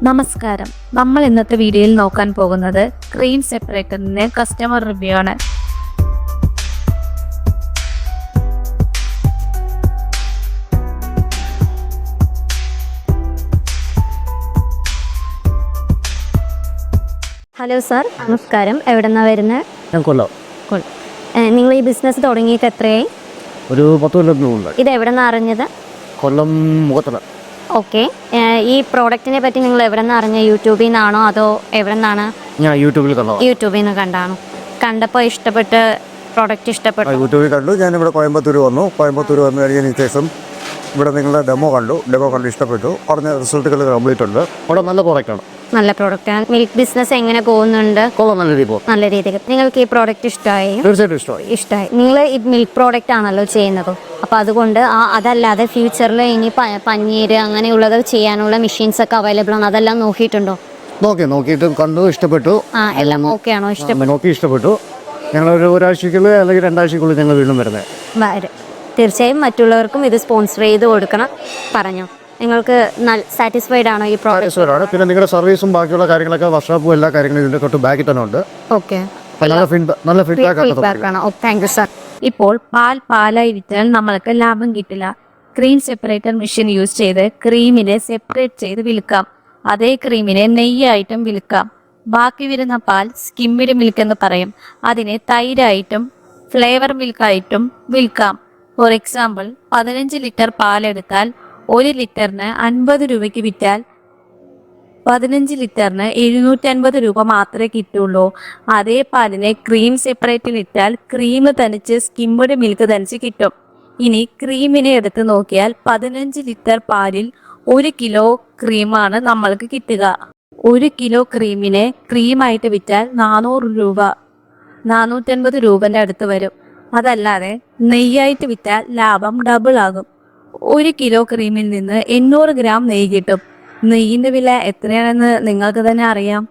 നമസ്കാരം. നമ്മൾ ഇന്നത്തെ വീഡിയോയിൽ നോക്കാൻ പോകുന്നത് ക്രീം സെപ്പറേറ്ററിന്റെ കസ്റ്റമർ റിവ്യൂ ആണ്. ഹലോ സാർ, നമസ്കാരം. എവിടെ നിന്നാണ് വരുന്നത്? ഞാൻ കൊല്ലം. നിങ്ങൾ ഈ ബിസിനസ് തുടങ്ങിയിട്ട് എത്രയായി? ഒരു 10 കൊല്ലം. ഇത് എവിടെ നിന്നാണ് അറിഞ്ഞത്? കൊല്ലം മുഖത്തല. ഓക്കെ. ഈ പ്രോഡക്റ്റിനെ പറ്റി നിങ്ങൾ എവിടെ നിന്ന് അറിഞ്ഞത്? യൂട്യൂബിൽ നിന്നാണോ അതോ എവിടെ നിന്നാണ്? ഞാൻ യൂട്യൂബിൽ കണ്ടു. യൂട്യൂബിൽ നിന്ന് കണ്ടാണോ? കണ്ടപ്പോൾ ഇഷ്ടപ്പെട്ട് പ്രോഡക്റ്റ് ഇഷ്ടപ്പെട്ടു? യൂട്യൂബിൽ കണ്ടു. ഞാനിവിടെ കോയമ്പത്തൂർ വന്നു. കോയമ്പത്തൂർ വന്നു കഴിഞ്ഞതിന് ശേഷം ഇവിടെ നിങ്ങളുടെ ഡെമോ കണ്ടു ഇഷ്ടപ്പെട്ടു. പറഞ്ഞ റിസൾട്ടുകൾ കംപ്ലീറ്റ് ഉണ്ട്. അവിടെ നല്ല പ്രോഡക്റ്റാണ്. നല്ല പ്രോഡക്റ്റാണ്. മിൽക്ക് ബിസിനസ് എങ്ങനെ പോകുന്നുണ്ട്? നല്ല രീതിയിൽ. നിങ്ങൾക്ക് ഈ പ്രോഡക്റ്റ് ഇഷ്ടമായി? തീർച്ചയായിട്ടും ഇഷ്ടമായി. നിങ്ങൾ ഈ മിൽക്ക് പ്രോഡക്റ്റ് ആണല്ലോ ചെയ്യുന്നത്, അപ്പോൾ അതുകൊണ്ട് അതല്ലാതെ ഫ്യൂച്ചറിൽ ഇനി പനീര് അങ്ങനെയുള്ളത് ചെയ്യാനുള്ള മെഷീൻസ് ഒക്കെ അവൈലബിൾ ആണ്. അതെല്ലാം നോക്കിയിട്ടുണ്ടോ? നോക്കിയിട്ട് കണ്ടു, ഇഷ്ടപ്പെട്ടു. എല്ലാം ഓക്കെ ആണോ? ഇഷ്ടപ്പെട്ടു. ഞങ്ങളൊരു ഒരാഴ്ചക്കുള്ളിൽ അല്ലെങ്കിൽ 2 ആഴ്ചക്കുള്ളിൽ ഞങ്ങൾ വീണ്ടും വരുന്നത്. തീർച്ചയായും മറ്റുള്ളവർക്കും ഇത് സ്പോൺസർ ചെയ്ത് കൊടുക്കണം. പറഞ്ഞു, നിങ്ങൾക്ക് സാറ്റിസ്ഫൈഡ് ആണോ ഈ പ്രോഡക്റ്റ്? പിന്നെ നിങ്ങളുടെ സർവീസും ബാക്കിയുള്ള കാര്യങ്ങളൊക്കെ വർക്ക്ഷോപ്പും എല്ലാ കാര്യങ്ങളും ഇതിന്റെ തൊട്ട് ബാക്കിൽ തന്നെ ഉണ്ട്. ഓക്കെ, നല്ല ഫീഡ്ബാക്ക് ആണ്. Thank you sir. ഇപ്പോൾ പാലായി വിറ്റാൽ നമ്മൾക്ക് ലാഭം കിട്ടില്ല. ക്രീം സെപ്പറേറ്റർ മെഷീൻ യൂസ് ചെയ്ത് ക്രീമിനെ സെപ്പറേറ്റ് ചെയ്ത് വിൽക്കാം. അതേ ക്രീമിനെ നെയ്യായിട്ടും വിൽക്കാം. ബാക്കി വരുന്ന പാൽ സ്കിമ്മിഡ് മിൽക്ക് എന്ന് പറയും. അതിനെ തൈരായിട്ടും ഫ്ലേവർ മിൽക്കായിട്ടും വിൽക്കാം. ഫോർ എക്സാമ്പിൾ, 15 ലിറ്റർ പാലെടുത്താൽ 1 ലിറ്ററിന് 50 രൂപയ്ക്ക് വിറ്റാൽ 15 ലിറ്ററിന് 750 രൂപ മാത്രമേ കിട്ടുള്ളൂ. അതേ പാലിനെ ക്രീം സെപ്പറേറ്റിൽ ഇട്ടാൽ ക്രീം തനിച്ച് സ്കിമ്മിഡ് മിൽക്ക് തനിച്ച് കിട്ടും. ഇനി ക്രീമിനെ എടുത്ത് നോക്കിയാൽ 15 ലിറ്റർ പാലിൽ 1 കിലോ ക്രീമാണ് നമ്മൾക്ക് കിട്ടുക. 1 കിലോ ക്രീമിനെ ക്രീമായിട്ട് വിറ്റാൽ 400 രൂപ, 450 രൂപന്റെ അടുത്ത് വരും. അതല്ലാതെ നെയ്യായിട്ട് വിറ്റാൽ ലാഭം ഡബിൾ ആകും. 1 കിലോ ക്രീമിൽ നിന്ന് 800 ഗ്രാം നെയ്യ് കിട്ടും. നെയ്യിന്റെ വില എത്രയാണെന്ന് നിങ്ങൾക്ക് തന്നെ അറിയാം.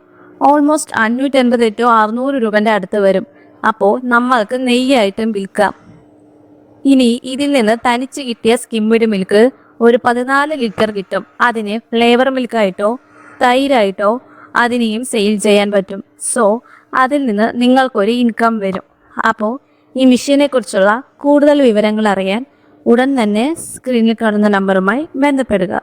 ഓൾമോസ്റ്റ് 580 to 600 രൂപന്റെ അടുത്ത് വരും. അപ്പോൾ നമ്മൾക്ക് നെയ്യായിട്ടും വിൽക്കാം. ഇനി ഇതിൽ നിന്ന് തനിച്ച് കിട്ടിയ സ്കിമ്മിഡ് മിൽക്ക് ഒരു 14 ലിറ്റർ കിട്ടും. അതിനെ ഫ്ലേവർ മിൽക്കായിട്ടോ തൈരായിട്ടോ അതിനെയും സെയിൽ ചെയ്യാൻ പറ്റും. സോ അതിൽ നിന്ന് നിങ്ങൾക്കൊരു ഇൻകം വരും. അപ്പോൾ ഈ മെഷീനെ കുറിച്ചുള്ള കൂടുതൽ വിവരങ്ങൾ അറിയാൻ ഉടൻ തന്നെ സ്ക്രീനിൽ കാണുന്ന നമ്പറുമായി ബന്ധപ്പെടുക.